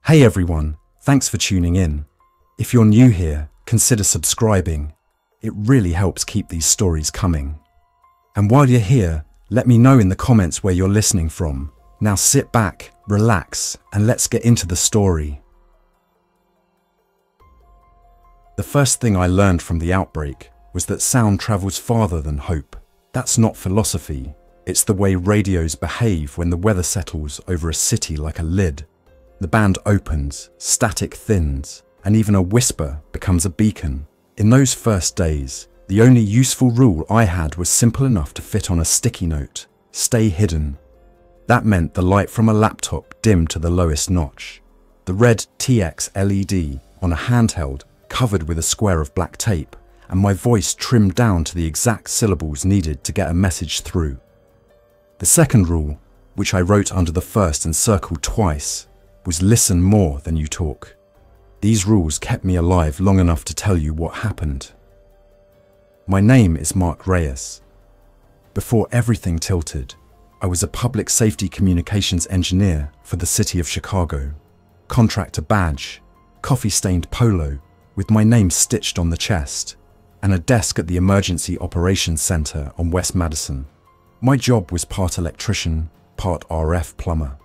Hey everyone, thanks for tuning in. If you're new here, consider subscribing. It really helps keep these stories coming. And while you're here, let me know in the comments where you're listening from. Now sit back, relax, and let's get into the story. The first thing I learned from the outbreak was that sound travels farther than hope. That's not philosophy. It's the way radios behave when the weather settles over a city like a lid. The band opens, static thins, and even a whisper becomes a beacon. In those first days, the only useful rule I had was simple enough to fit on a sticky note: stay hidden. That meant the light from a laptop dimmed to the lowest notch. The red TX LED on a handheld covered with a square of black tape, and my voice trimmed down to the exact syllables needed to get a message through. The second rule, which I wrote under the first and circled twice, was listen more than you talk. These rules kept me alive long enough to tell you what happened. My name is Mark Reyes. Before everything tilted, I was a public safety communications engineer for the city of Chicago. Contractor badge, coffee-stained polo with my name stitched on the chest, and a desk at the Emergency Operations Center on West Madison. My job was part electrician, part RF plumber.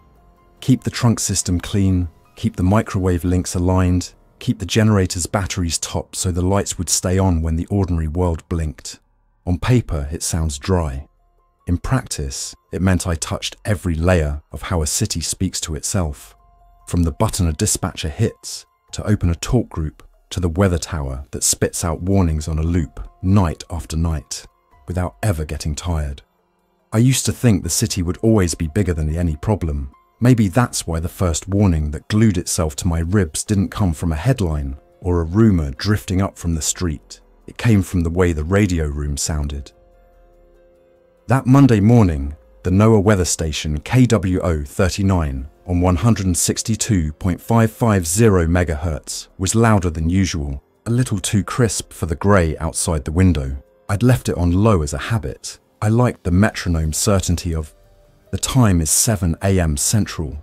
Keep the trunk system clean, keep the microwave links aligned, keep the generator's batteries topped so the lights would stay on when the ordinary world blinked. On paper, it sounds dry. In practice, it meant I touched every layer of how a city speaks to itself. From the button a dispatcher hits, to open a talk group, to the weather tower that spits out warnings on a loop, night after night, without ever getting tired. I used to think the city would always be bigger than any problem. Maybe that's why the first warning that glued itself to my ribs didn't come from a headline or a rumor drifting up from the street. It came from the way the radio room sounded. That Monday morning, the NOAA weather station KWO 39 on 162.550 MHz was louder than usual, a little too crisp for the grey outside the window. I'd left it on low as a habit. I liked the metronome certainty of the time is 7 AM Central.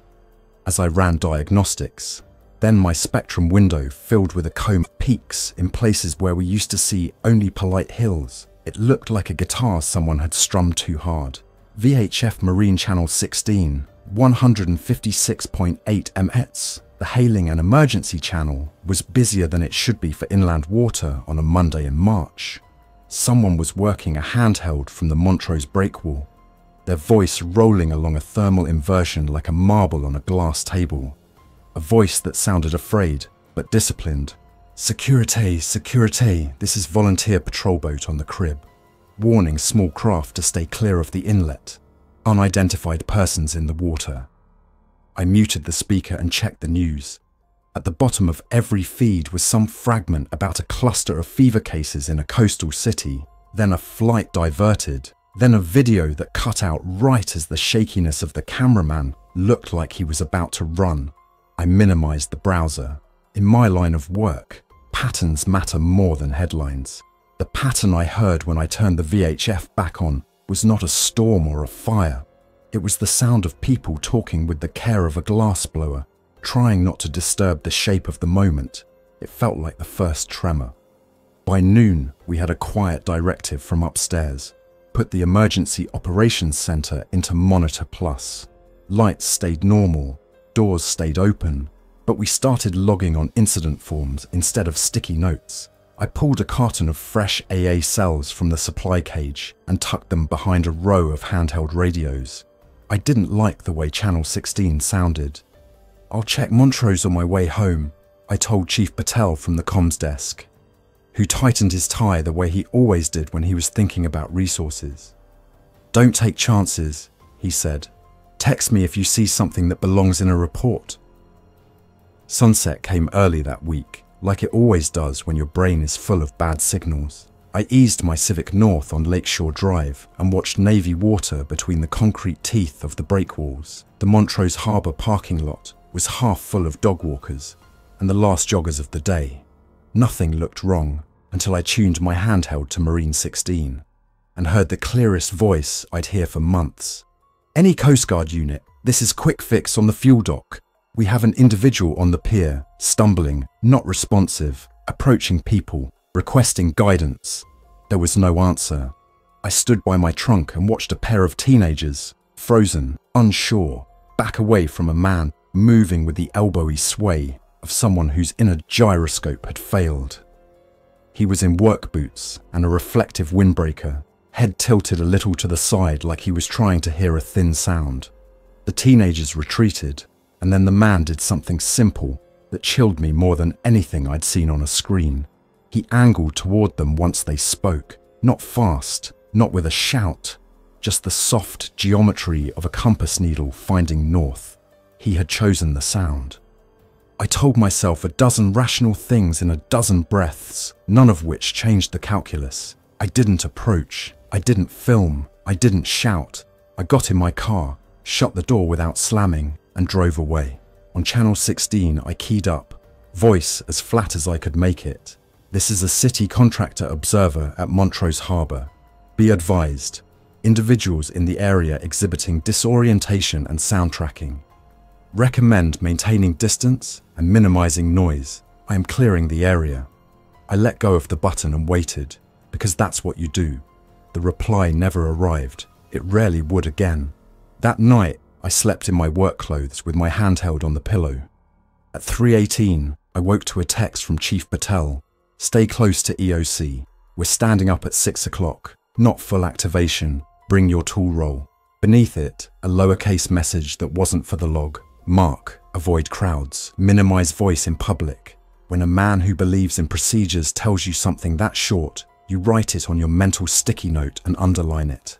As I ran diagnostics, then my spectrum window filled with a comb of peaks in places where we used to see only polite hills. It looked like a guitar someone had strummed too hard. VHF Marine Channel 16, 156.8 MHz. The hailing and emergency channel was busier than it should be for inland water on a Monday in March. Someone was working a handheld from the Montrose breakwall, their voice rolling along a thermal inversion like a marble on a glass table. A voice that sounded afraid, but disciplined. Sécurité, sécurité, this is volunteer patrol boat on the crib. Warning small craft to stay clear of the inlet. Unidentified persons in the water. I muted the speaker and checked the news. At the bottom of every feed was some fragment about a cluster of fever cases in a coastal city, then a flight diverted. Then a video that cut out right as the shakiness of the cameraman looked like he was about to run. I minimized the browser. In my line of work, patterns matter more than headlines. The pattern I heard when I turned the VHF back on was not a storm or a fire. It was the sound of people talking with the care of a glassblower, trying not to disturb the shape of the moment. It felt like the first tremor. By noon, we had a quiet directive from upstairs. Put the Emergency Operations Center into Monitor Plus. Lights stayed normal, doors stayed open, but we started logging on incident forms instead of sticky notes. I pulled a carton of fresh AA cells from the supply cage and tucked them behind a row of handheld radios. I didn't like the way Channel 16 sounded. I'll check Montrose on my way home, I told Chief Patel from the comms desk, who tightened his tie the way he always did when he was thinking about resources. Don't take chances, he said. Text me if you see something that belongs in a report. Sunset came early that week, like it always does when your brain is full of bad signals. I eased my Civic North on Lakeshore Drive and watched Navy water between the concrete teeth of the breakwalls. The Montrose Harbour parking lot was half full of dog walkers and the last joggers of the day. Nothing looked wrong until I tuned my handheld to Marine 16 and heard the clearest voice I'd hear for months. Any Coast Guard unit, this is quick fix on the fuel dock. We have an individual on the pier, stumbling, not responsive, approaching people, requesting guidance. There was no answer. I stood by my trunk and watched a pair of teenagers, frozen, unsure, back away from a man moving with the elbowy sway of someone whose inner gyroscope had failed. He was in work boots and a reflective windbreaker, head tilted a little to the side like he was trying to hear a thin sound. The teenagers retreated, and then the man did something simple that chilled me more than anything I'd seen on a screen. He angled toward them once they spoke, not fast, not with a shout, just the soft geometry of a compass needle finding north. He had chosen the sound. I told myself a dozen rational things in a dozen breaths, none of which changed the calculus. I didn't approach, I didn't film, I didn't shout. I got in my car, shut the door without slamming, and drove away. On channel 16 I keyed up, voice as flat as I could make it. This is a city contractor observer at Montrose Harbour. Be advised, individuals in the area exhibiting disorientation and sound tracking. Recommend maintaining distance and minimizing noise. I am clearing the area. I let go of the button and waited, because that's what you do. The reply never arrived. It rarely would again. That night, I slept in my work clothes with my handheld on the pillow. At 3:18, I woke to a text from Chief Patel. Stay close to EOC. We're standing up at 6 o'clock. Not full activation. Bring your tool roll. Beneath it, a lowercase message that wasn't for the log. Mark, avoid crowds. Minimize voice in public. When a man who believes in procedures tells you something that short, you write it on your mental sticky note and underline it.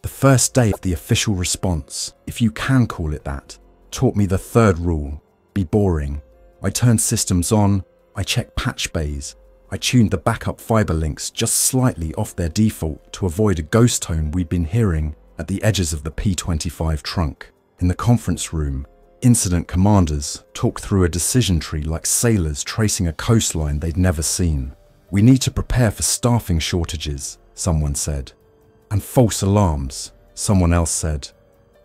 The first day of the official response, if you can call it that, taught me the third rule: be boring. I turned systems on, I checked patch bays, I tuned the backup fiber links just slightly off their default to avoid a ghost tone we'd been hearing at the edges of the P25 trunk. In the conference room, incident commanders talked through a decision tree like sailors tracing a coastline they'd never seen. We need to prepare for staffing shortages, someone said. And false alarms, someone else said.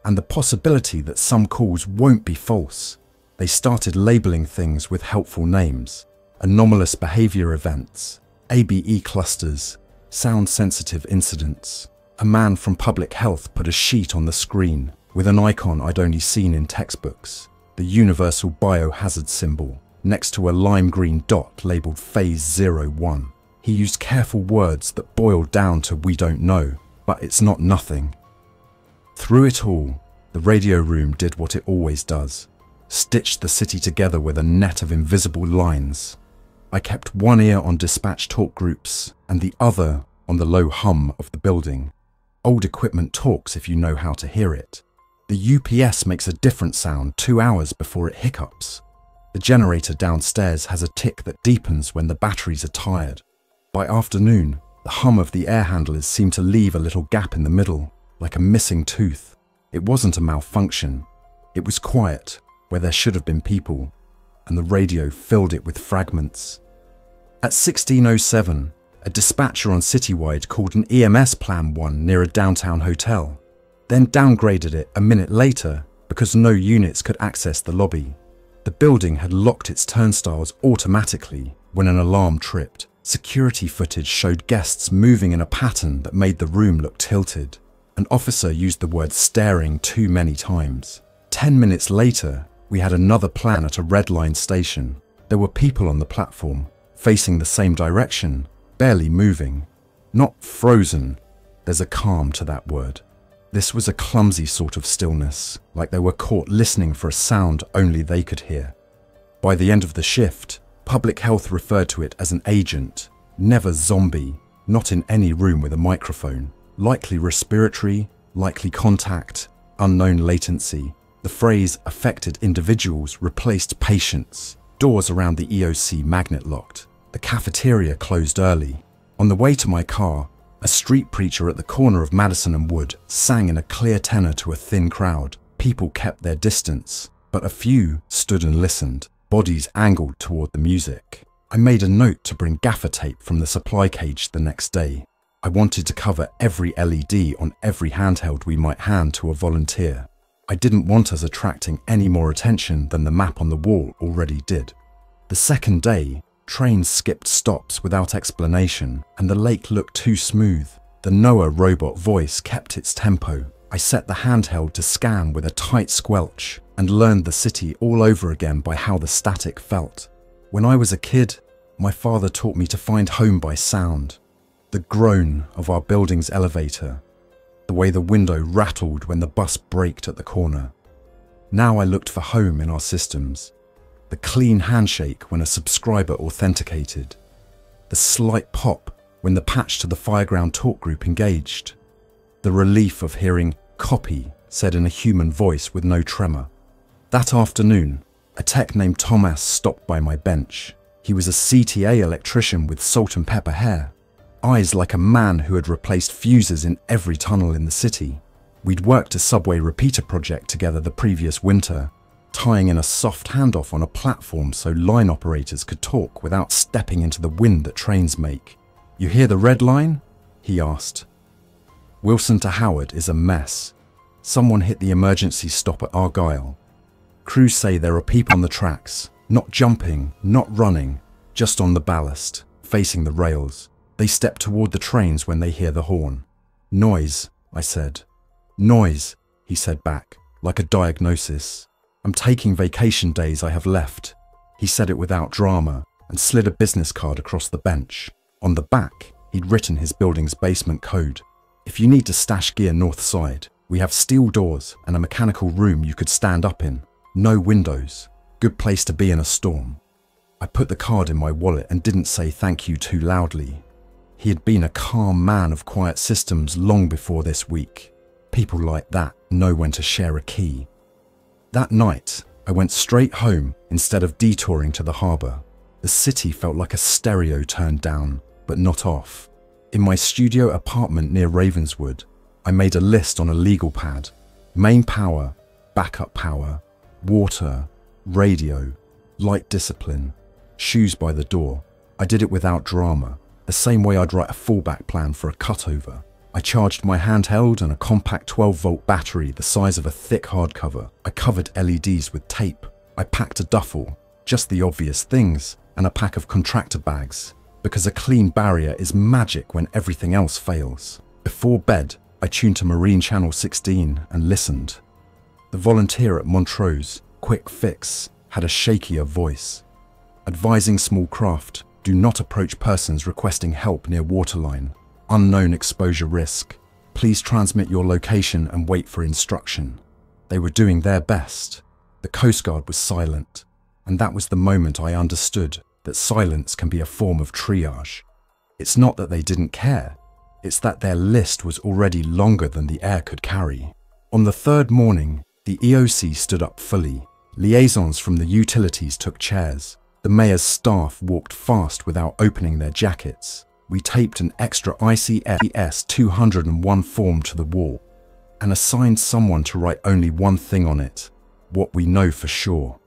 And the possibility that some calls won't be false. They started labeling things with helpful names. Anomalous behavior events, ABE clusters, sound-sensitive incidents. A man from public health put a sheet on the screen with an icon I'd only seen in textbooks, the universal biohazard symbol, next to a lime green dot labelled Phase 01. He used careful words that boiled down to "we don't know, but it's not nothing." Through it all, the radio room did what it always does, stitched the city together with a net of invisible lines. I kept one ear on dispatch talk groups and the other on the low hum of the building. Old equipment talks if you know how to hear it. The UPS makes a different sound 2 hours before it hiccups. The generator downstairs has a tick that deepens when the batteries are tired. By afternoon, the hum of the air handlers seemed to leave a little gap in the middle, like a missing tooth. It wasn't a malfunction. It was quiet, where there should have been people, and the radio filled it with fragments. At 16:07, a dispatcher on Citywide called an EMS Plan 1 near a downtown hotel, then downgraded it a minute later because no units could access the lobby. The building had locked its turnstiles automatically when an alarm tripped. Security footage showed guests moving in a pattern that made the room look tilted. An officer used the word staring too many times. 10 minutes later, we had another plan at a Red Line station. There were people on the platform, facing the same direction, barely moving. Not frozen. There's a calm to that word. This was a clumsy sort of stillness, like they were caught listening for a sound only they could hear. By the end of the shift, public health referred to it as an agent, never zombie, not in any room with a microphone. Likely respiratory, likely contact, unknown latency. The phrase affected individuals replaced patients. Doors around the EOC magnet locked. The cafeteria closed early. On the way to my car, a street preacher at the corner of Madison and Wood sang in a clear tenor to a thin crowd. People kept their distance, but a few stood and listened, bodies angled toward the music. I made a note to bring gaffer tape from the supply cage the next day. I wanted to cover every LED on every handheld we might hand to a volunteer. I didn't want us attracting any more attention than the map on the wall already did. The second day, trains skipped stops without explanation, and the lake looked too smooth. The NOAA robot voice kept its tempo. I set the handheld to scan with a tight squelch and learned the city all over again by how the static felt. When I was a kid, my father taught me to find home by sound. The groan of our building's elevator, the way the window rattled when the bus braked at the corner. Now I looked for home in our systems. The clean handshake when a subscriber authenticated. The slight pop when the patch to the Fireground talk group engaged. The relief of hearing "copy" said in a human voice with no tremor. That afternoon, a tech named Thomas stopped by my bench. He was a CTA electrician with salt and pepper hair. Eyes like a man who had replaced fuses in every tunnel in the city. We'd worked a subway repeater project together the previous winter, tying in a soft handoff on a platform so line operators could talk without stepping into the wind that trains make. "You hear the red line?" he asked. "Wilson to Howard is a mess. Someone hit the emergency stop at Argyle. Crews say there are people on the tracks, not jumping, not running, just on the ballast, facing the rails. They step toward the trains when they hear the horn." "Noise," I said. "Noise," he said back, like a diagnosis. "I'm taking vacation days I have left." He said it without drama and slid a business card across the bench. On the back, he'd written his building's basement code. "If you need to stash gear north side, we have steel doors and a mechanical room you could stand up in. No windows. Good place to be in a storm." I put the card in my wallet and didn't say thank you too loudly. He had been a calm man of quiet systems long before this week. People like that know when to share a key. That night, I went straight home instead of detouring to the harbour. The city felt like a stereo turned down, but not off. In my studio apartment near Ravenswood, I made a list on a legal pad. Main power, backup power, water, radio, light discipline, shoes by the door. I did it without drama, the same way I'd write a fallback plan for a cutover. I charged my handheld and a compact 12-volt battery the size of a thick hardcover. I covered LEDs with tape. I packed a duffel, just the obvious things, and a pack of contractor bags, because a clean barrier is magic when everything else fails. Before bed, I tuned to Marine Channel 16 and listened. The volunteer at Montrose, Quick Fix, had a shakier voice. Advising small craft, do not approach persons requesting help near waterline. Unknown exposure risk. Please transmit your location and wait for instruction. They were doing their best. The Coast Guard was silent, and that was the moment I understood that silence can be a form of triage. It's not that they didn't care, it's that their list was already longer than the air could carry. On the third morning, the EOC stood up fully. Liaisons from the utilities took chairs. The mayor's staff walked fast without opening their jackets. We taped an extra ICS 201 form to the wall and assigned someone to write only one thing on it, what we know for sure.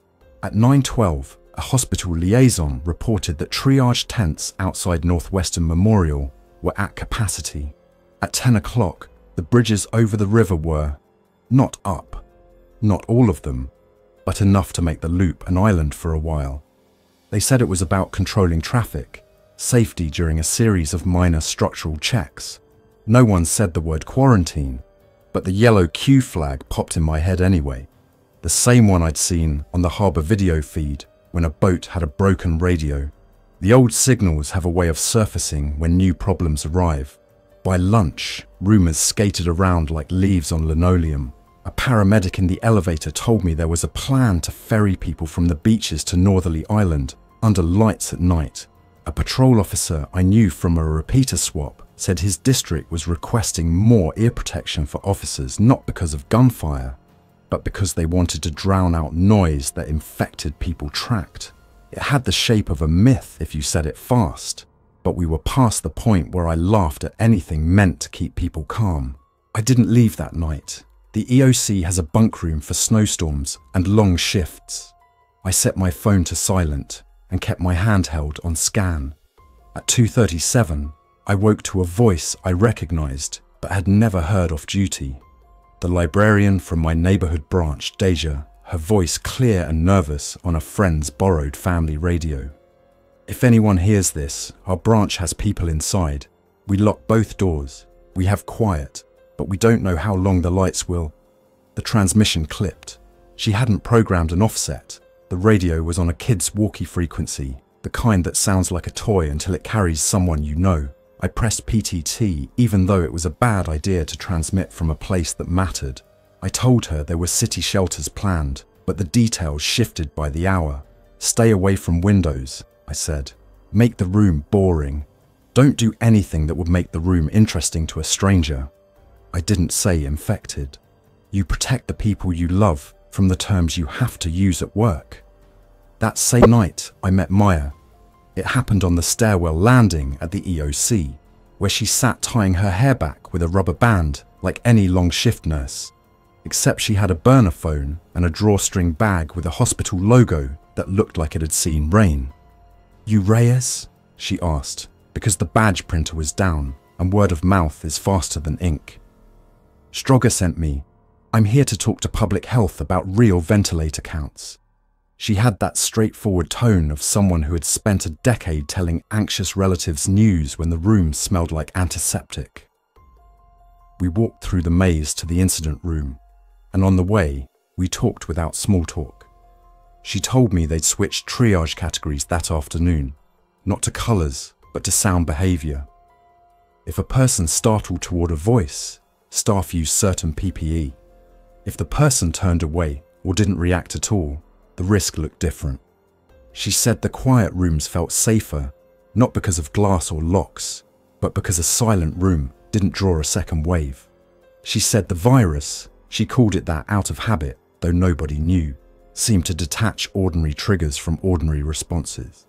At 9:12, a hospital liaison reported that triage tents outside Northwestern Memorial were at capacity. At 10 o'clock, the bridges over the river were not up, not all of them, but enough to make the loop an island for a while. They said it was about controlling traffic, safety during a series of minor structural checks. No one said the word quarantine, but the yellow Q flag popped in my head anyway. The same one I'd seen on the harbour video feed when a boat had a broken radio. The old signals have a way of surfacing when new problems arrive. By lunch, rumours skated around like leaves on linoleum. A paramedic in the elevator told me there was a plan to ferry people from the beaches to Northerly Island under lights at night. A patrol officer I knew from a repeater swap said his district was requesting more ear protection for officers not because of gunfire, but because they wanted to drown out noise that infected people tracked. It had the shape of a myth if you said it fast, but we were past the point where I laughed at anything meant to keep people calm. I didn't leave that night. The EOC has a bunk room for snowstorms and long shifts. I set my phone to silent and kept my handheld on scan. At 2:37, I woke to a voice I recognized but had never heard off duty. The librarian from my neighborhood branch, Deja, her voice clear and nervous on a friend's borrowed family radio. If anyone hears this, our branch has people inside. We lock both doors. We have quiet, but we don't know how long the lights will. The transmission clipped. She hadn't programmed an offset. The radio was on a kid's walkie frequency, the kind that sounds like a toy until it carries someone you know. I pressed PTT even though it was a bad idea to transmit from a place that mattered. I told her there were city shelters planned, but the details shifted by the hour. Stay away from windows, I said. Make the room boring. Don't do anything that would make the room interesting to a stranger. I didn't say infected. You protect the people you love from the terms you have to use at work. That same night, I met Maya. It happened on the stairwell landing at the EOC, where she sat tying her hair back with a rubber band like any long shift nurse, except she had a burner phone and a drawstring bag with a hospital logo that looked like it had seen rain. "You Reyes?" she asked, because the badge printer was down and word of mouth is faster than ink. "Strogger sent me. I'm here to talk to public health about real ventilator counts." She had that straightforward tone of someone who had spent a decade telling anxious relatives news when the room smelled like antiseptic. We walked through the maze to the incident room, and on the way, we talked without small talk. She told me they'd switched triage categories that afternoon, not to colours, but to sound behaviour. If a person startled toward a voice, staff used certain PPE. If the person turned away or didn't react at all, the risk looked different. She said the quiet rooms felt safer, not because of glass or locks, but because a silent room didn't draw a second wave. She said the virus, she called it that out of habit, though nobody knew, seemed to detach ordinary triggers from ordinary responses.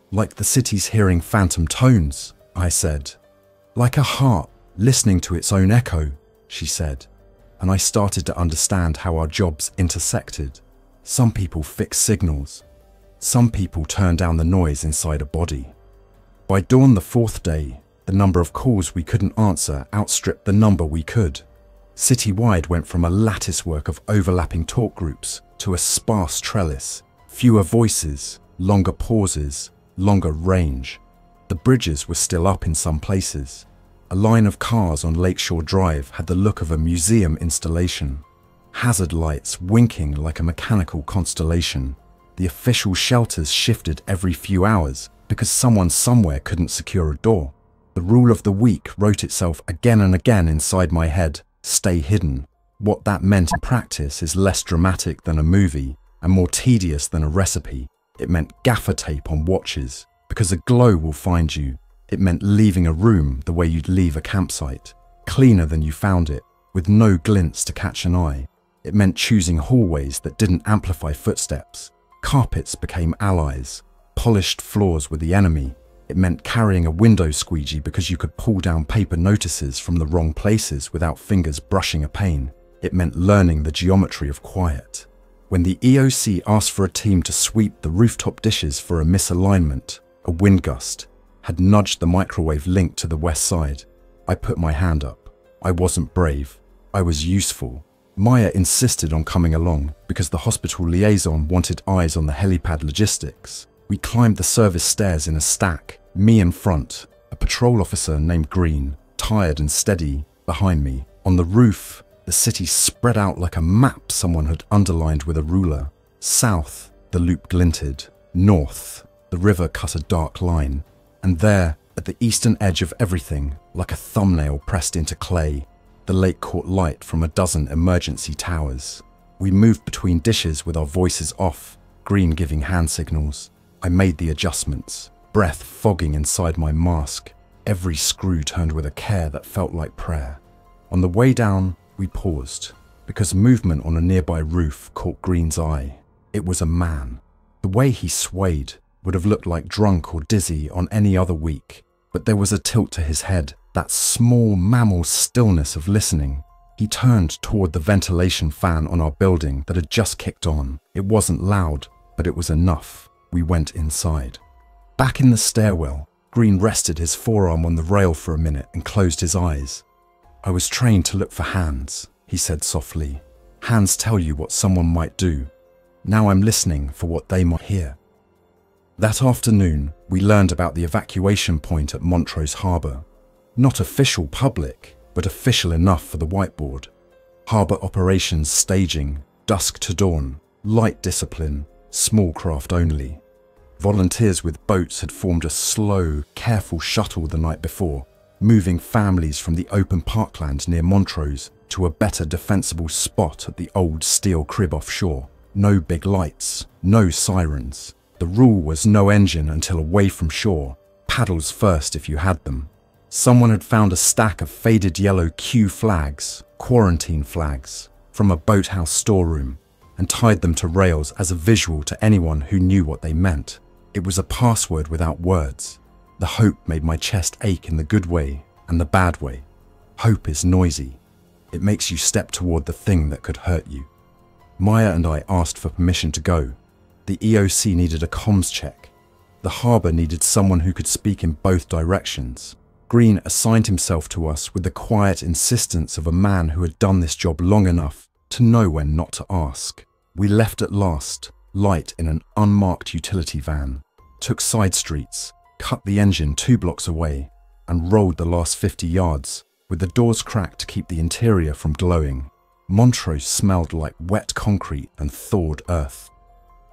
"Like the city's hearing phantom tones," I said. "Like a heart listening to its own echo," she said, and I started to understand how our jobs intersected. Some people fix signals. Some people turn down the noise inside a body. By dawn the fourth day, the number of calls we couldn't answer outstripped the number we could. Citywide went from a latticework of overlapping talk groups to a sparse trellis, fewer voices, longer pauses, longer range. The bridges were still up in some places. A line of cars on Lakeshore Drive had the look of a museum installation. Hazard lights winking like a mechanical constellation. The official shelters shifted every few hours because someone somewhere couldn't secure a door. The rule of the week wrote itself again and again inside my head: stay hidden. What that meant in practice is less dramatic than a movie and more tedious than a recipe. It meant gaffer tape on watches, because a glow will find you. It meant leaving a room the way you'd leave a campsite, cleaner than you found it, with no glints to catch an eye. It meant choosing hallways that didn't amplify footsteps. Carpets became allies. Polished floors were the enemy. It meant carrying a window squeegee because you could pull down paper notices from the wrong places without fingers brushing a pane. It meant learning the geometry of quiet. When the EOC asked for a team to sweep the rooftop dishes for a misalignment, a wind gust had nudged the microwave link to the west side, I put my hand up. I wasn't brave. I was useful. Maya insisted on coming along because the hospital liaison wanted eyes on the helipad logistics. We climbed the service stairs in a stack, me in front, a patrol officer named Green, tired and steady, behind me. On the roof, the city spread out like a map someone had underlined with a ruler. South, the loop glinted. North, the river cut a dark line. And there, at the eastern edge of everything, like a thumbnail pressed into clay, the lake caught light from a dozen emergency towers. We moved between dishes with our voices off, Green giving hand signals. I made the adjustments, breath fogging inside my mask. Every screw turned with a care that felt like prayer. On the way down, we paused, because movement on a nearby roof caught Green's eye. It was a man. The way he swayed would have looked like drunk or dizzy on any other week, but there was a tilt to his head, that small mammal stillness of listening. He turned toward the ventilation fan on our building that had just kicked on. It wasn't loud, but it was enough. We went inside. Back in the stairwell, Green rested his forearm on the rail for a minute and closed his eyes. I was trained to look for hands. he said softly. Hands tell you what someone might do. Now I'm listening for what they might hear. That afternoon, we learned about the evacuation point at Montrose Harbour. Not official public, but official enough for the whiteboard. Harbour operations staging, dusk to dawn, light discipline, small craft only. Volunteers with boats had formed a slow, careful shuttle the night before, moving families from the open parkland near Montrose to a better defensible spot at the old steel crib offshore. No big lights, no sirens. The rule was no engine until away from shore, paddles first if you had them. Someone had found a stack of faded yellow Q flags, quarantine flags, from a boathouse storeroom, and tied them to rails as a visual to anyone who knew what they meant. It was a password without words. The hope made my chest ache in the good way and the bad way. Hope is noisy. It makes you step toward the thing that could hurt you. Maya and I asked for permission to go. The EOC needed a comms check. The harbour needed someone who could speak in both directions. Green assigned himself to us with the quiet insistence of a man who had done this job long enough to know when not to ask. We left at last, light in an unmarked utility van, took side streets, cut the engine 2 blocks away, and rolled the last 50 yards, with the doors cracked to keep the interior from glowing. Montrose smelled like wet concrete and thawed earth.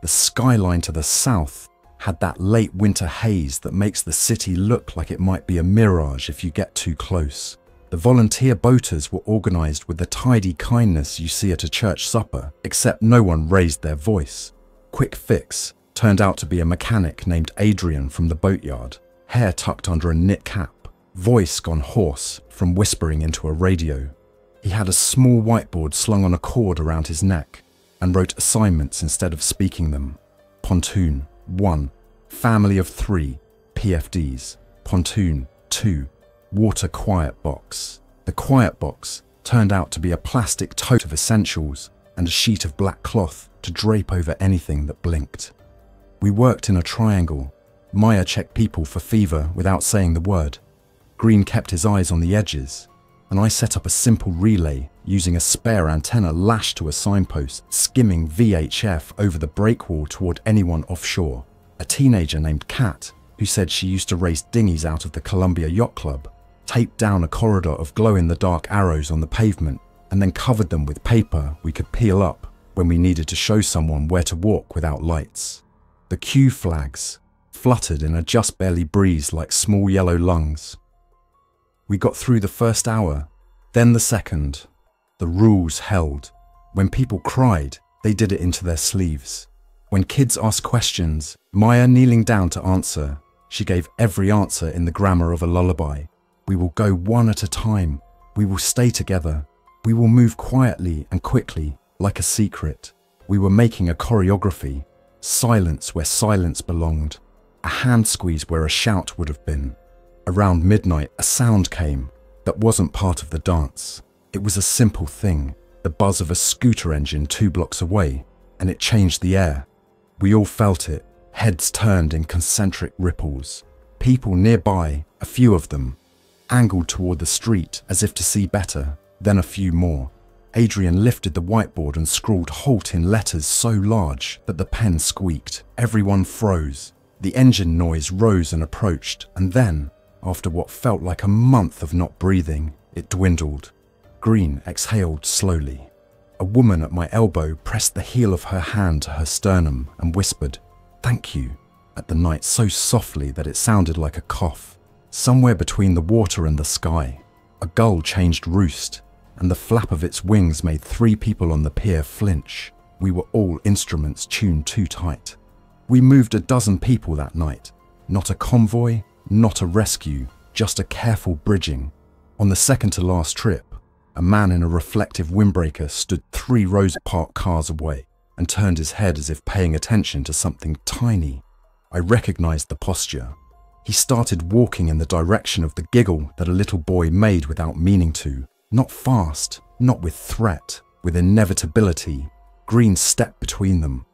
The skyline to the south had that late winter haze that makes the city look like it might be a mirage if you get too close. The volunteer boaters were organised with the tidy kindness you see at a church supper, except no one raised their voice. Quick Fix turned out to be a mechanic named Adrian from the boatyard, hair tucked under a knit cap, voice gone hoarse from whispering into a radio. He had a small whiteboard slung on a cord around his neck and wrote assignments instead of speaking them. Pontoon 1. Family of 3. PFDs. Pontoon 2. Water quiet box. The quiet box turned out to be a plastic tote of essentials and a sheet of black cloth to drape over anything that blinked. We worked in a triangle. Maya checked people for fever without saying the word. Green kept his eyes on the edges, and I set up a simple relay using a spare antenna lashed to a signpost, skimming VHF over the breakwall toward anyone offshore. A teenager named Kat, who said she used to race dinghies out of the Columbia Yacht Club, taped down a corridor of glow-in-the-dark arrows on the pavement and then covered them with paper we could peel up when we needed to show someone where to walk without lights. The Q flags fluttered in a just barely breeze like small yellow lungs. We got through the first hour, then the second. The rules held. When people cried, they did it into their sleeves. When kids asked questions, Maya kneeling down to answer, she gave every answer in the grammar of a lullaby. We will go one at a time. We will stay together. We will move quietly and quickly, like a secret. We were making a choreography. Silence where silence belonged. A hand squeeze where a shout would have been. Around midnight, a sound came that wasn't part of the dance. It was a simple thing, the buzz of a scooter engine 2 blocks away, and it changed the air. We all felt it, heads turned in concentric ripples. People nearby, a few of them, angled toward the street as if to see better, then a few more. Adrian lifted the whiteboard and scrawled halt in letters so large that the pen squeaked. Everyone froze. The engine noise rose and approached, and then, after what felt like a month of not breathing, it dwindled. Green exhaled slowly. A woman at my elbow pressed the heel of her hand to her sternum and whispered, "Thank you," at the night so softly that it sounded like a cough. Somewhere between the water and the sky, a gull changed roost, and the flap of its wings made 3 people on the pier flinch. We were all instruments tuned too tight. We moved a dozen people that night. Not a convoy, not a rescue, just a careful bridging. On the second to last trip, a man in a reflective windbreaker stood 3 rows of parked cars away and turned his head as if paying attention to something tiny. I recognized the posture. He started walking in the direction of the giggle that a little boy made without meaning to. Not fast, not with threat, with inevitability. Green stepped between them.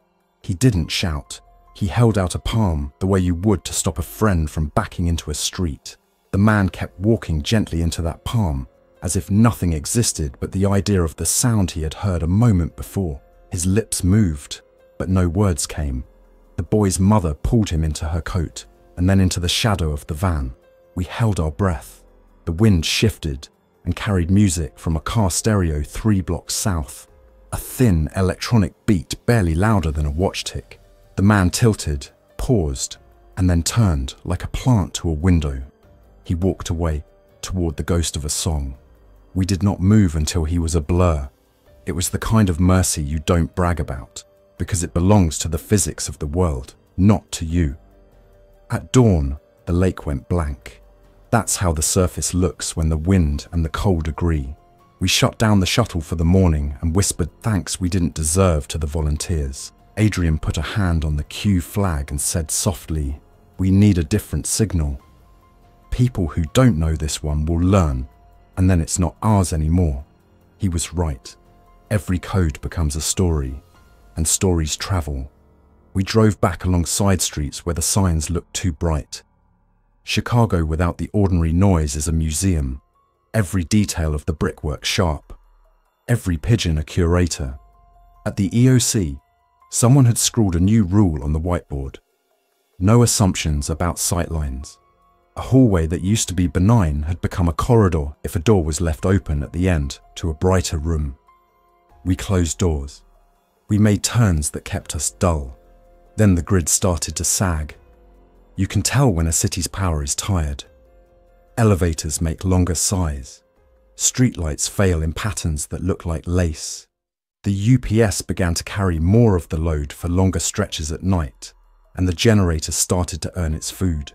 He didn't shout. He held out a palm the way you would to stop a friend from backing into a street. The man kept walking gently into that palm, as if nothing existed but the idea of the sound he had heard a moment before. His lips moved, but no words came. The boy's mother pulled him into her coat and then into the shadow of the van. We held our breath. The wind shifted and carried music from a car stereo 3 blocks south. A thin electronic beat barely louder than a watch tick. The man tilted, paused, and then turned like a plant to a window. He walked away toward the ghost of a song. We did not move until he was a blur. It was the kind of mercy you don't brag about, because it belongs to the physics of the world, not to you. At dawn, the lake went blank. That's how the surface looks when the wind and the cold agree. We shut down the shuttle for the morning and whispered thanks we didn't deserve to the volunteers. Adrian put a hand on the Q flag and said softly, "We need a different signal. People who don't know this one will learn, and then it's not ours anymore." He was right. Every code becomes a story, and stories travel. We drove back along side streets where the signs looked too bright. Chicago without the ordinary noise is a museum. Every detail of the brickwork sharp. Every pigeon a curator. At the EOC, someone had scrawled a new rule on the whiteboard. No assumptions about sightlines. A hallway that used to be benign had become a corridor if a door was left open at the end to a brighter room. We closed doors. We made turns that kept us dull. Then the grid started to sag. You can tell when a city's power is tired. Elevators make longer sighs. Streetlights fail in patterns that look like lace. The UPS began to carry more of the load for longer stretches at night, and the generator started to earn its food.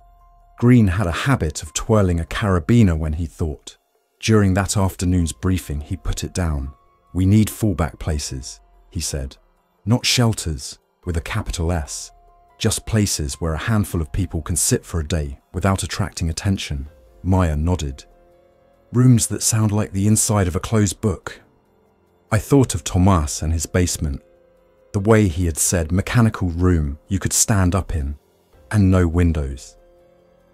Green had a habit of twirling a carabiner when he thought. During that afternoon's briefing, he put it down. "We need fallback places," he said. "Not shelters, with a capital S. Just places where a handful of people can sit for a day without attracting attention." Maya nodded. "Rooms that sound like the inside of a closed book." I thought of Tomas and his basement. The way he had said mechanical room you could stand up in, and no windows.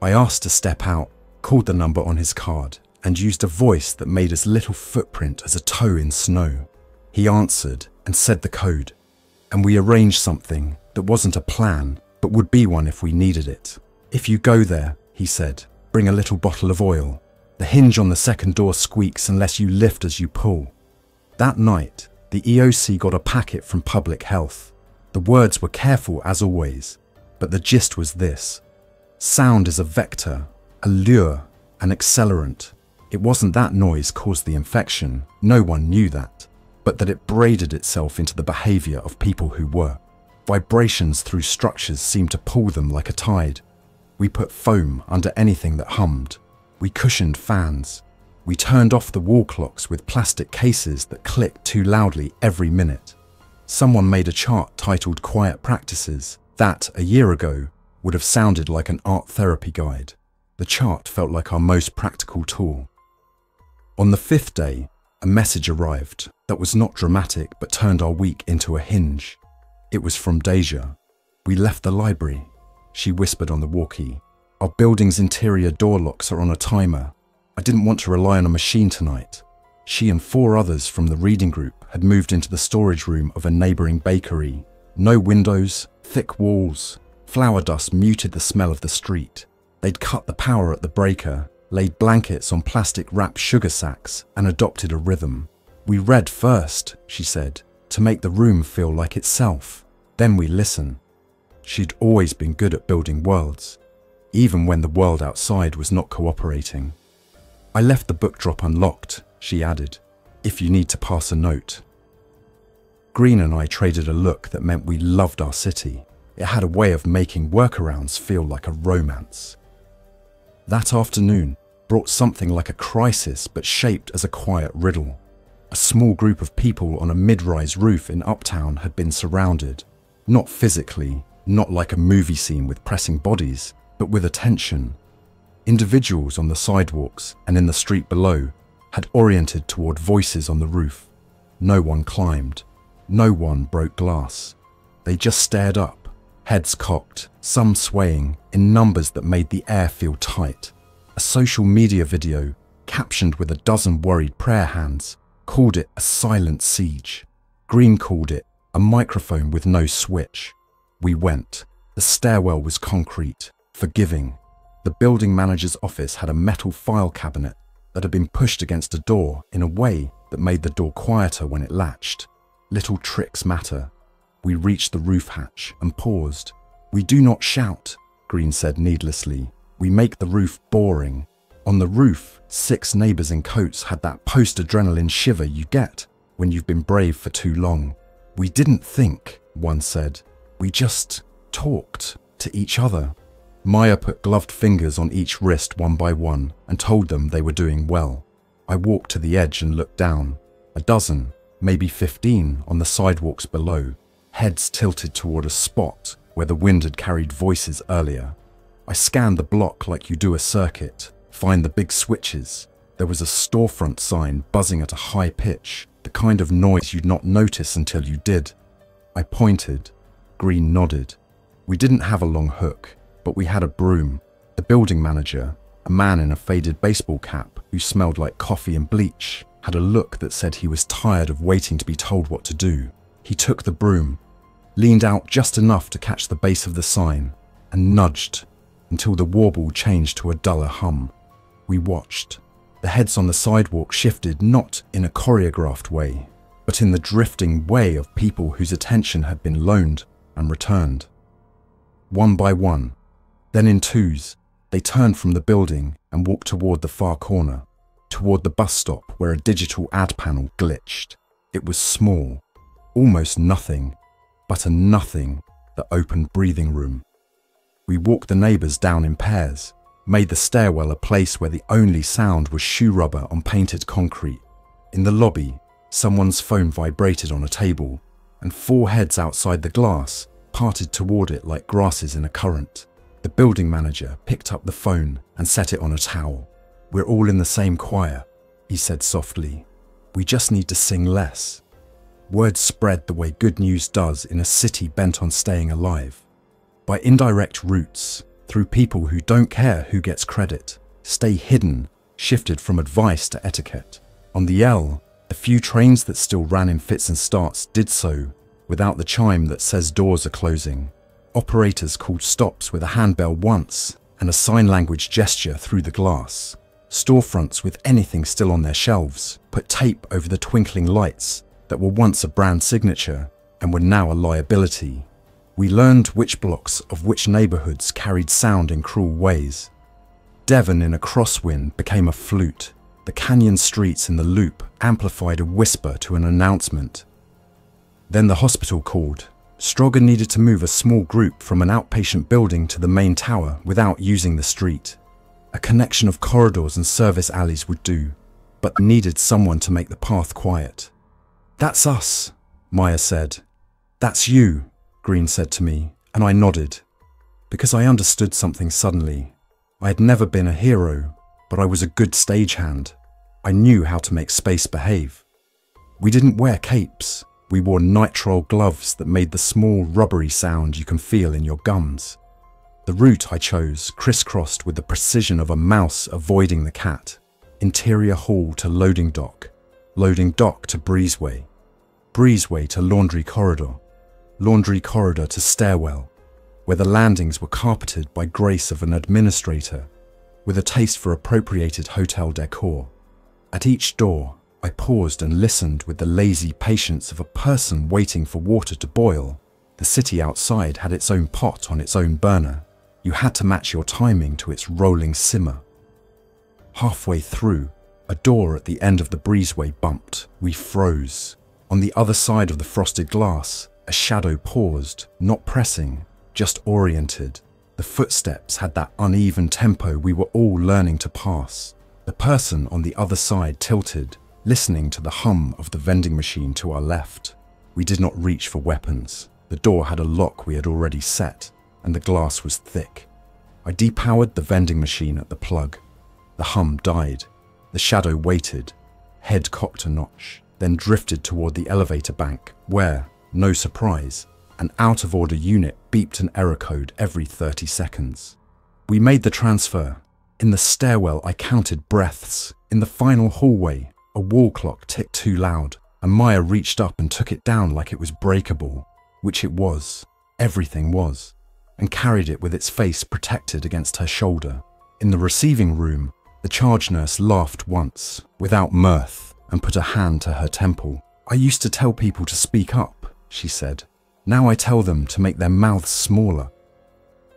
I asked to step out, called the number on his card, and used a voice that made as little footprint as a toe in snow. He answered and said the code, and we arranged something that wasn't a plan, but would be one if we needed it. "If you go there," he said, "bring a little bottle of oil. The hinge on the second door squeaks unless you lift as you pull." That night, the EOC got a packet from Public Health. The words were careful as always, but the gist was this. Sound is a vector, a lure, an accelerant. It wasn't that noise caused the infection, no one knew that, but that it braided itself into the behavior of people who were. Vibrations through structures seemed to pull them like a tide. We put foam under anything that hummed. We cushioned fans. We turned off the wall clocks with plastic cases that clicked too loudly every minute. Someone made a chart titled Quiet Practices that, a year ago, would have sounded like an art therapy guide. The chart felt like our most practical tool. On the 5th day, a message arrived that was not dramatic but turned our week into a hinge. It was from Deja. "We left the library," she whispered on the walkie. "Our building's interior door locks are on a timer. I didn't want to rely on a machine tonight." She and 4 others from the reading group had moved into the storage room of a neighbouring bakery. No windows, thick walls. Flour dust muted the smell of the street. They'd cut the power at the breaker, laid blankets on plastic-wrapped sugar sacks, and adopted a rhythm. "We read first," she said, "to make the room feel like itself. Then we listen." She'd always been good at building worlds, even when the world outside was not cooperating. "I left the book drop unlocked," she added, "if you need to pass a note." Green and I traded a look that meant we loved our city. It had a way of making workarounds feel like a romance. That afternoon brought something like a crisis but shaped as a quiet riddle. A small group of people on a mid-rise roof in Uptown had been surrounded. Not physically, not like a movie scene with pressing bodies, but with attention. Individuals on the sidewalks and in the street below had oriented toward voices on the roof. No one climbed. No one broke glass. They just stared up, heads cocked, some swaying, in numbers that made the air feel tight. A social media video captioned with a dozen worried prayer hands, called it a silent siege. Green called it a microphone with no switch. We went. The stairwell was concrete, forgiving. The building manager's office had a metal file cabinet that had been pushed against a door in a way that made the door quieter when it latched. Little tricks matter. We reached the roof hatch and paused. "We do not shout," Green said needlessly. "We make the roof boring." On the roof, 6 neighbors in coats had that post-adrenaline shiver you get when you've been brave for too long. "We didn't think," one said. "We just talked to each other." Maya put gloved fingers on each wrist one by one and told them they were doing well. I walked to the edge and looked down. A dozen, maybe 15, on the sidewalks below, heads tilted toward a spot where the wind had carried voices earlier. I scanned the block like you do a circuit, find the big switches. There was a storefront sign buzzing at a high pitch, the kind of noise you'd not notice until you did. I pointed. Green nodded. We didn't have a long hook, but we had a broom. The building manager, a man in a faded baseball cap who smelled like coffee and bleach, had a look that said he was tired of waiting to be told what to do. He took the broom, leaned out just enough to catch the base of the sign, and nudged until the warble changed to a duller hum. We watched. The heads on the sidewalk shifted not in a choreographed way, but in the drifting way of people whose attention had been loaned and returned. One by one, then in twos, they turned from the building and walked toward the far corner, toward the bus stop where a digital ad panel glitched. It was small, almost nothing, but a nothing that opened breathing room. We walked the neighbors down in pairs, made the stairwell a place where the only sound was shoe rubber on painted concrete. In the lobby, someone's phone vibrated on a table, and 4 heads outside the glass parted toward it like grasses in a current. The building manager picked up the phone and set it on a towel. "We're all in the same choir," he said softly. "We just need to sing less." Word spread the way good news does in a city bent on staying alive. By indirect routes, through people who don't care who gets credit, stay hidden, shifted from advice to etiquette. On the L, the few trains that still ran in fits and starts did so without the chime that says doors are closing. Operators called stops with a handbell once and a sign language gesture through the glass. Storefronts with anything still on their shelves put tape over the twinkling lights that were once a brand signature and were now a liability. We learned which blocks of which neighborhoods carried sound in cruel ways. Devon in a crosswind became a flute. The canyon streets in the loop amplified a whisper to an announcement. Then the hospital called. Stroger needed to move a small group from an outpatient building to the main tower without using the street. A connection of corridors and service alleys would do, but needed someone to make the path quiet. "That's us," Maya said. "That's you," Green said to me, and I nodded, because I understood something suddenly. I had never been a hero, but I was a good stagehand. I knew how to make space behave. We didn't wear capes. We wore nitrile gloves that made the small rubbery sound you can feel in your gums. The route I chose crisscrossed with the precision of a mouse avoiding the cat. Interior hall to loading dock to breezeway, breezeway to laundry corridor to stairwell, where the landings were carpeted by grace of an administrator with a taste for appropriated hotel decor. At each door, I paused and listened with the lazy patience of a person waiting for water to boil. The city outside had its own pot on its own burner. You had to match your timing to its rolling simmer. Halfway through, a door at the end of the breezeway bumped. We froze. On the other side of the frosted glass, a shadow paused, not pressing, just oriented. The footsteps had that uneven tempo we were all learning to pass. The person on the other side tilted, listening to the hum of the vending machine to our left. We did not reach for weapons. The door had a lock we had already set, and the glass was thick. I depowered the vending machine at the plug. The hum died. The shadow waited, head cocked a notch, then drifted toward the elevator bank, where, no surprise, an out-of-order unit beeped an error code every 30 seconds. We made the transfer. In the stairwell, I counted breaths, In the final hallway, a wall clock ticked too loud, and Maya reached up and took it down like it was breakable, which it was. Everything was, and carried it with its face protected against her shoulder. In the receiving room, the charge nurse laughed once, without mirth, and put a hand to her temple. "I used to tell people to speak up," she said. "Now I tell them to make their mouths smaller."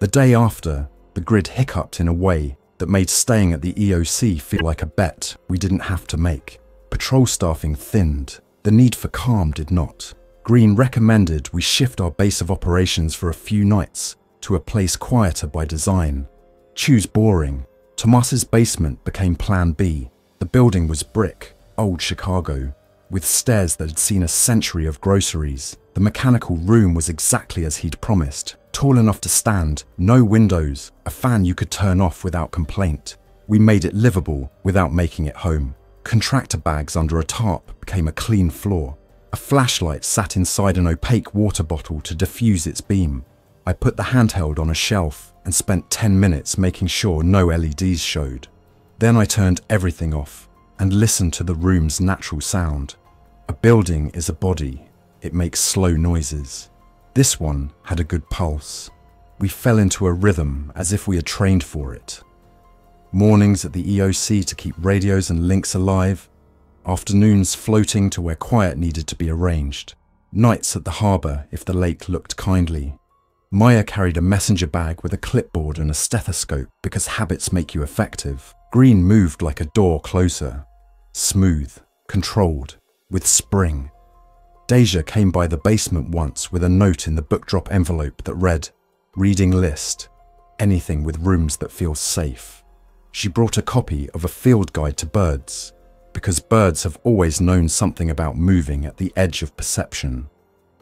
The day after, the grid hiccuped in a way that made staying at the EOC feel like a bet we didn't have to make. Patrol staffing thinned. The need for calm did not. Green recommended we shift our base of operations for a few nights to a place quieter by design. Choose boring. Tomas's basement became Plan B. The building was brick, old Chicago, with stairs that had seen a century of groceries. The mechanical room was exactly as he'd promised. Tall enough to stand, no windows, a fan you could turn off without complaint. We made it livable without making it home. Contractor bags under a tarp became a clean floor. A flashlight sat inside an opaque water bottle to diffuse its beam. I put the handheld on a shelf and spent 10 minutes making sure no LEDs showed. Then I turned everything off and listened to the room's natural sound. A building is a body. It makes slow noises. This one had a good pulse. We fell into a rhythm as if we had trained for it. Mornings at the EOC to keep radios and links alive. Afternoons floating to where quiet needed to be arranged. Nights at the harbour if the lake looked kindly. Maya carried a messenger bag with a clipboard and a stethoscope because habits make you effective. Green moved like a door closer. Smooth, controlled, with spring. Deja came by the basement once with a note in the book drop envelope that read, "Reading list. Anything with rooms that feel safe." She brought a copy of a field guide to birds, because birds have always known something about moving at the edge of perception.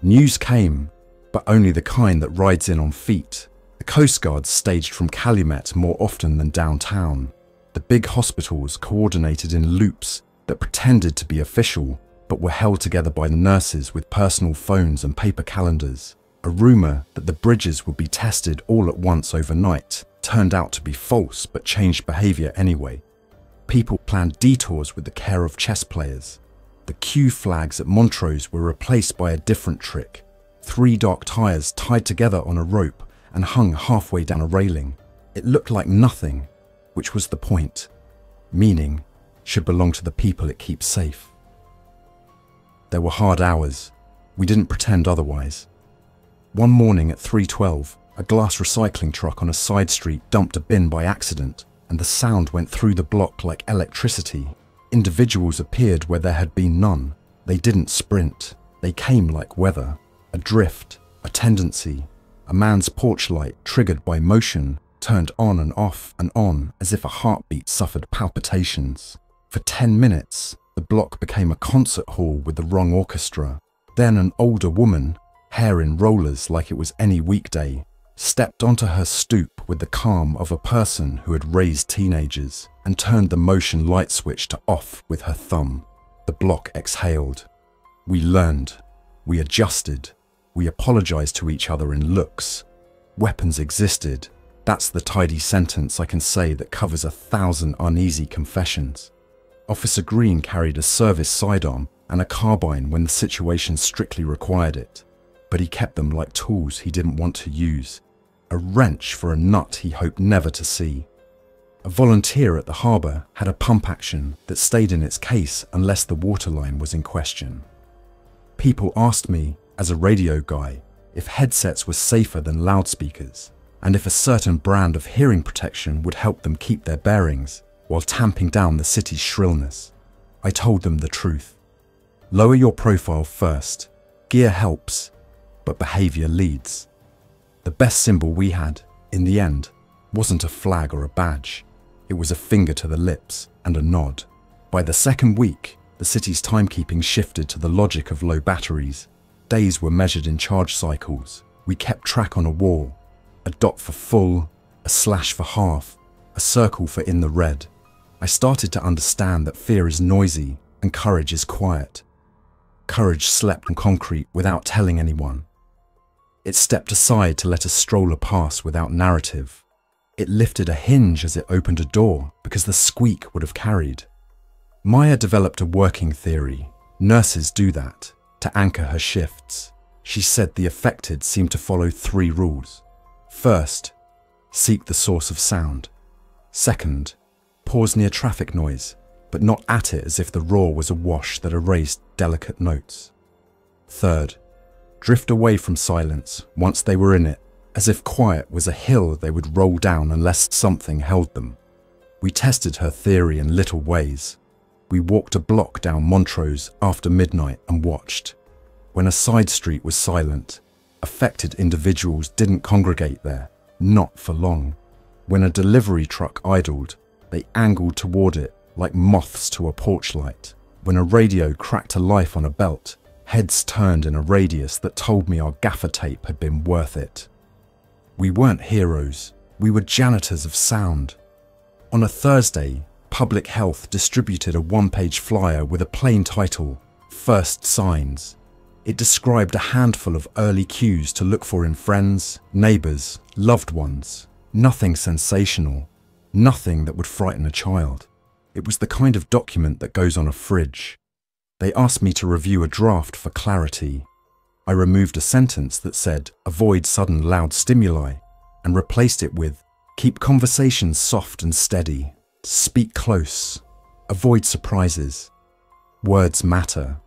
News came, but only the kind that rides in on feet. The Coast Guard staged from Calumet more often than downtown. The big hospitals coordinated in loops that pretended to be official, but were held together by the nurses with personal phones and paper calendars. A rumour that the bridges would be tested all at once overnight turned out to be false but changed behaviour anyway. People planned detours with the care of chess players. The Q flags at Montrose were replaced by a different trick. 3 dark tyres tied together on a rope and hung halfway down a railing. It looked like nothing, which was the point. Meaning should belong to the people it keeps safe. There were hard hours. We didn't pretend otherwise. One morning at 3:12, a glass recycling truck on a side street dumped a bin by accident, and the sound went through the block like electricity. Individuals appeared where there had been none. They didn't sprint. They came like weather. A drift, a tendency. A man's porch light, triggered by motion, turned on and off and on as if a heartbeat suffered palpitations. For 10 minutes, the block became a concert hall with the wrong orchestra. Then an older woman, hair in rollers like it was any weekday, stepped onto her stoop with the calm of a person who had raised teenagers and turned the motion light switch to off with her thumb. The block exhaled. We learned. We adjusted. We apologized to each other in looks. Weapons existed. That's the tidy sentence I can say that covers 1,000 uneasy confessions. Officer Green carried a service sidearm and a carbine when the situation strictly required it, but he kept them like tools he didn't want to use. A wrench for a nut he hoped never to see. A volunteer at the harbour had a pump action that stayed in its case unless the waterline was in question. People asked me, as a radio guy, if headsets were safer than loudspeakers, and if a certain brand of hearing protection would help them keep their bearings while tamping down the city's shrillness. I told them the truth. Lower your profile first. Gear helps, but behaviour leads. The best symbol we had, in the end, wasn't a flag or a badge. It was a finger to the lips and a nod. By the second week, the city's timekeeping shifted to the logic of low batteries. Days were measured in charge cycles. We kept track on a wall. A dot for full, a slash for half, a circle for in the red. I started to understand that fear is noisy and courage is quiet. Courage slept on concrete without telling anyone. It stepped aside to let a stroller pass without narrative. It lifted a hinge as it opened a door because the squeak would have carried. Maya developed a working theory. Nurses do that, to anchor her shifts. She said the affected seemed to follow 3 rules. First, seek the source of sound. Second, pause near traffic noise, but not at it as if the roar was a wash that erased delicate notes. Third, drift away from silence once they were in it, as if quiet was a hill they would roll down unless something held them. We tested her theory in little ways. We walked a block down Montrose after midnight and watched. When a side street was silent, affected individuals didn't congregate there, not for long. When a delivery truck idled, they angled toward it like moths to a porch light. When a radio cracked to life on a belt, heads turned in a radius that told me our gaffer tape had been worth it. We weren't heroes, we were janitors of sound. On a Thursday, Public Health distributed a 1-page flyer with a plain title, First Signs. It described a handful of early cues to look for in friends, neighbours, loved ones. Nothing sensational, nothing that would frighten a child. It was the kind of document that goes on a fridge. They asked me to review a draft for clarity. I removed a sentence that said, avoid sudden loud stimuli, and replaced it with, keep conversations soft and steady, speak close, avoid surprises. Words matter.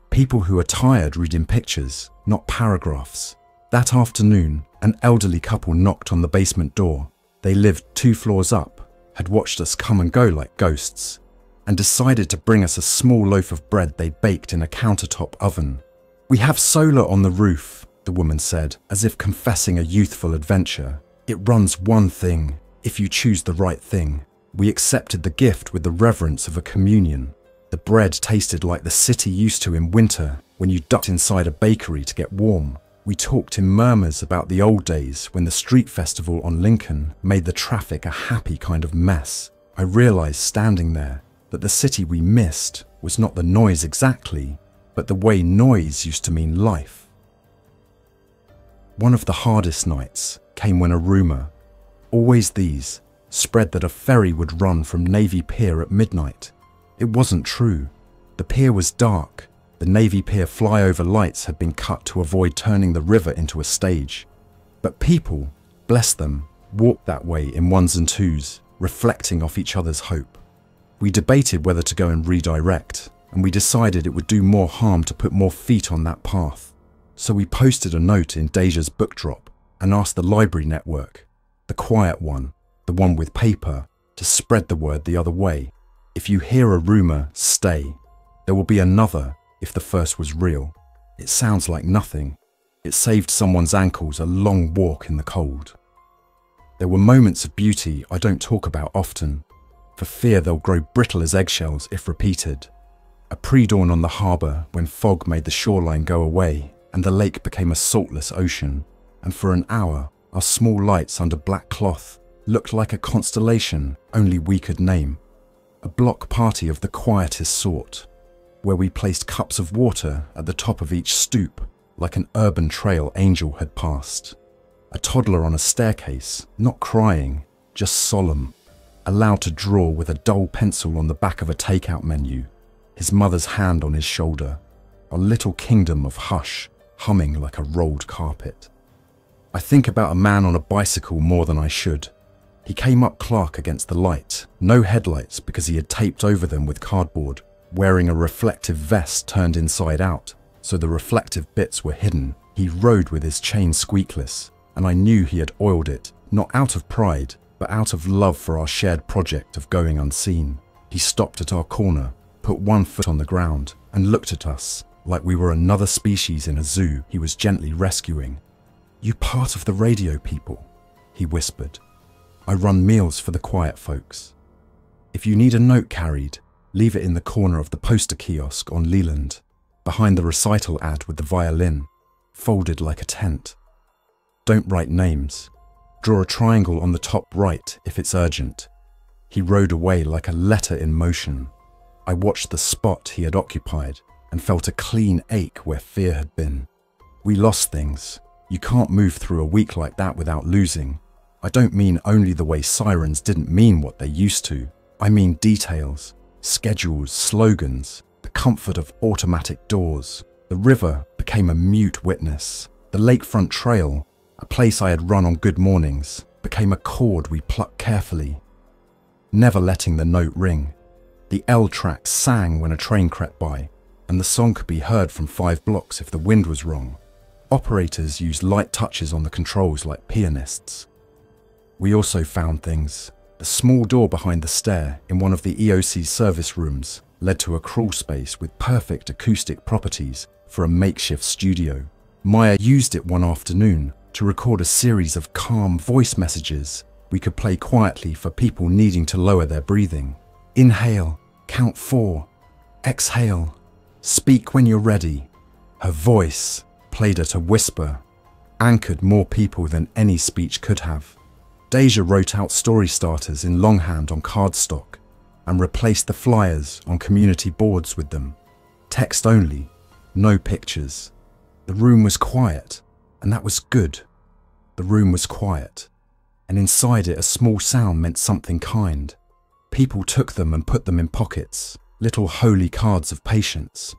People who are tired read in pictures, not paragraphs. That afternoon, an elderly couple knocked on the basement door. They lived 2 floors up, had watched us come and go like ghosts, and decided to bring us a small loaf of bread they baked in a countertop oven. We have solar on the roof, the woman said, as if confessing a youthful adventure. It runs one thing, if you choose the right thing. We accepted the gift with the reverence of a communion. The bread tasted like the city used to in winter when you ducked inside a bakery to get warm. We talked in murmurs about the old days when the street festival on Lincoln made the traffic a happy kind of mess. I realized standing there that the city we missed was not the noise exactly, but the way noise used to mean life. One of the hardest nights came when a rumour, always these, spread that a ferry would run from Navy Pier at midnight. It wasn't true. The pier was dark. The Navy Pier flyover lights had been cut to avoid turning the river into a stage. But people, bless them, walked that way in 1s and 2s, reflecting off each other's hope. We debated whether to go and redirect, and we decided it would do more harm to put more feet on that path. So we posted a note in Deja's book drop and asked the library network, the quiet one, the one with paper, to spread the word the other way. If you hear a rumour, stay. There will be another if the first was real. It sounds like nothing. It saved someone's ankles a long walk in the cold. There were moments of beauty I don't talk about often, for fear they'll grow brittle as eggshells if repeated. A pre-dawn on the harbour when fog made the shoreline go away and the lake became a saltless ocean, and for an hour our small lights under black cloth looked like a constellation only we could name. A block party of the quietest sort, where we placed cups of water at the top of each stoop like an urban trail angel had passed. A toddler on a staircase, not crying, just solemn, allowed to draw with a dull pencil on the back of a takeout menu, his mother's hand on his shoulder, a little kingdom of hush humming like a rolled carpet. I think about a man on a bicycle more than I should. He came up Clark against the light, no headlights because he had taped over them with cardboard, wearing a reflective vest turned inside out, so the reflective bits were hidden. He rode with his chain squeakless, and I knew he had oiled it, not out of pride, but out of love for our shared project of going unseen. He stopped at our corner, put one foot on the ground, and looked at us like we were another species in a zoo he was gently rescuing. "You part of the radio people," he whispered. "I run meals for the quiet folks. If you need a note carried, leave it in the corner of the poster kiosk on Leland, behind the recital ad with the violin, folded like a tent. Don't write names. Draw a triangle on the top right if it's urgent." He rode away like a letter in motion. I watched the spot he had occupied and felt a clean ache where fear had been. We lost things. You can't move through a week like that without losing. I don't mean only the way sirens didn't mean what they used to. I mean details. Schedules, slogans, the comfort of automatic doors. The river became a mute witness. The lakefront trail, a place I had run on good mornings, became a chord we plucked carefully, never letting the note ring. The L track sang when a train crept by, and the song could be heard from 5 blocks if the wind was wrong. Operators used light touches on the controls like pianists. We also found things. The small door behind the stair in one of the EOC service rooms led to a crawl space with perfect acoustic properties for a makeshift studio. Maya used it one afternoon to record a series of calm voice messages we could play quietly for people needing to lower their breathing. Inhale, count 4, exhale, speak when you're ready. Her voice, played at a whisper, anchored more people than any speech could have. Deja wrote out story starters in longhand on cardstock and replaced the flyers on community boards with them. Text only, no pictures. The room was quiet, and that was good. The room was quiet, and inside it a small sound meant something kind. People took them and put them in pockets, little holy cards of patience.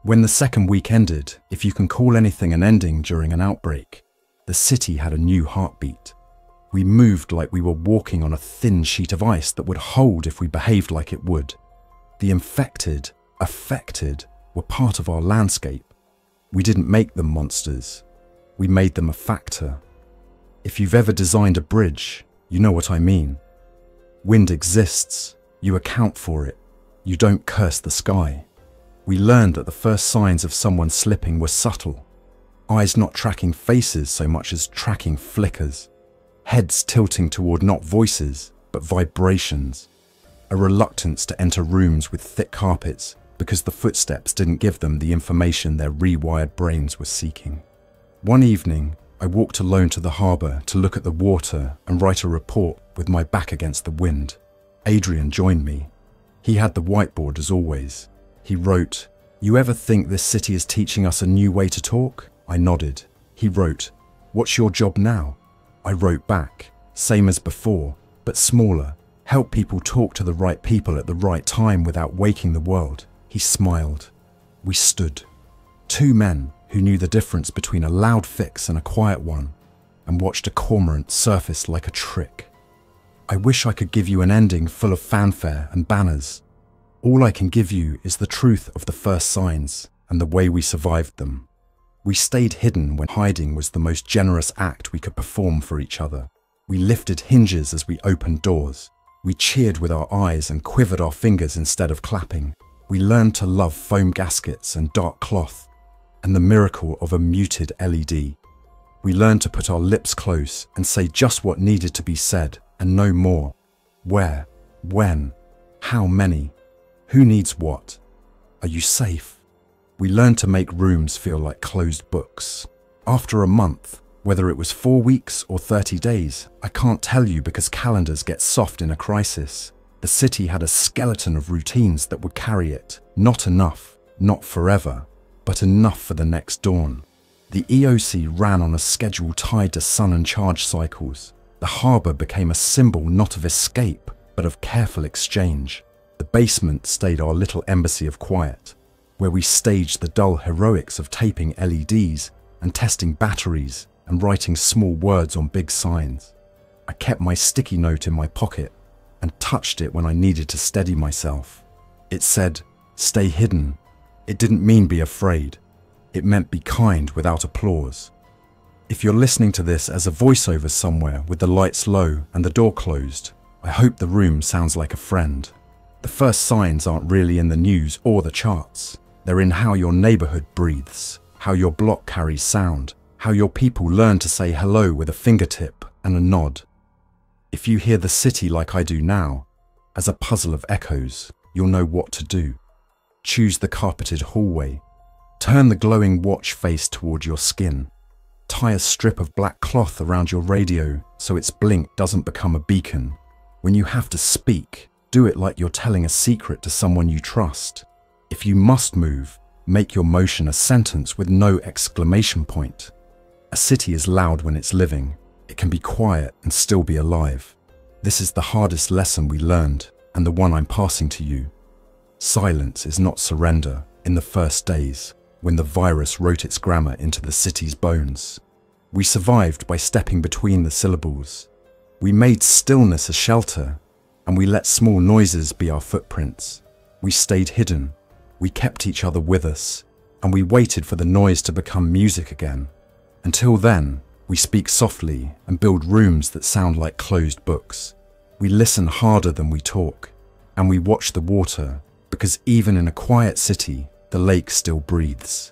When the second week ended, if you can call anything an ending during an outbreak, the city had a new heartbeat. We moved like we were walking on a thin sheet of ice that would hold if we behaved like it would. The infected, affected, were part of our landscape. We didn't make them monsters. We made them a factor. If you've ever designed a bridge, you know what I mean. Wind exists. You account for it. You don't curse the sky. We learned that the first signs of someone slipping were subtle. Eyes not tracking faces so much as tracking flickers. Heads tilting toward not voices, but vibrations. A reluctance to enter rooms with thick carpets because the footsteps didn't give them the information their rewired brains were seeking. One evening, I walked alone to the harbour to look at the water and write a report with my back against the wind. Adrian joined me. He had the whiteboard as always. He wrote, "You ever think this city is teaching us a new way to talk?" I nodded. He wrote, "What's your job now?" I wrote back, same as before, but smaller. Help people talk to the right people at the right time without waking the world. He smiled. We stood. 2 men who knew the difference between a loud fix and a quiet one, and watched a cormorant surface like a trick. I wish I could give you an ending full of fanfare and banners. All I can give you is the truth of the first signs and the way we survived them. We stayed hidden when hiding was the most generous act we could perform for each other. We lifted hinges as we opened doors. We cheered with our eyes and quivered our fingers instead of clapping. We learned to love foam gaskets and dark cloth, and the miracle of a muted LED. We learned to put our lips close and say just what needed to be said, and no more. Where? When? How many? Who needs what? Are you safe? We learned to make rooms feel like closed books. After a month, whether it was 4 weeks or 30 days, I can't tell you because calendars get soft in a crisis. The city had a skeleton of routines that would carry it. Not enough, not forever, but enough for the next dawn. The EOC ran on a schedule tied to sun and charge cycles. The harbour became a symbol not of escape, but of careful exchange. The basement stayed our little embassy of quiet, where we staged the dull heroics of taping LEDs and testing batteries and writing small words on big signs. I kept my sticky note in my pocket and touched it when I needed to steady myself. It said, "Stay hidden." It didn't mean be afraid. It meant be kind without applause. If you're listening to this as a voiceover somewhere with the lights low and the door closed, I hope the room sounds like a friend. The first signs aren't really in the news or the charts. They're in how your neighborhood breathes, how your block carries sound, how your people learn to say hello with a fingertip and a nod. If you hear the city like I do now, as a puzzle of echoes, you'll know what to do. Choose the carpeted hallway. Turn the glowing watch face toward your skin. Tie a strip of black cloth around your radio so its blink doesn't become a beacon. When you have to speak, do it like you're telling a secret to someone you trust. If you must move, make your motion a sentence with no exclamation point. A city is loud when it's living. It can be quiet and still be alive. This is the hardest lesson we learned, and the one I'm passing to you. Silence is not surrender in the first days, when the virus wrote its grammar into the city's bones. We survived by stepping between the syllables. We made stillness a shelter, and we let small noises be our footprints. We stayed hidden, we kept each other with us, and we waited for the noise to become music again. Until then, we speak softly and build rooms that sound like closed books. We listen harder than we talk, and we watch the water, because even in a quiet city, the lake still breathes.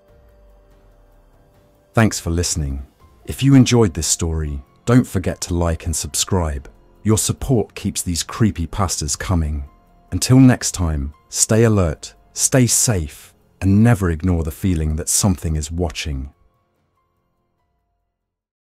Thanks for listening. If you enjoyed this story, don't forget to like and subscribe. Your support keeps these creepypastas coming. Until next time, stay alert, stay safe, and never ignore the feeling that something is watching.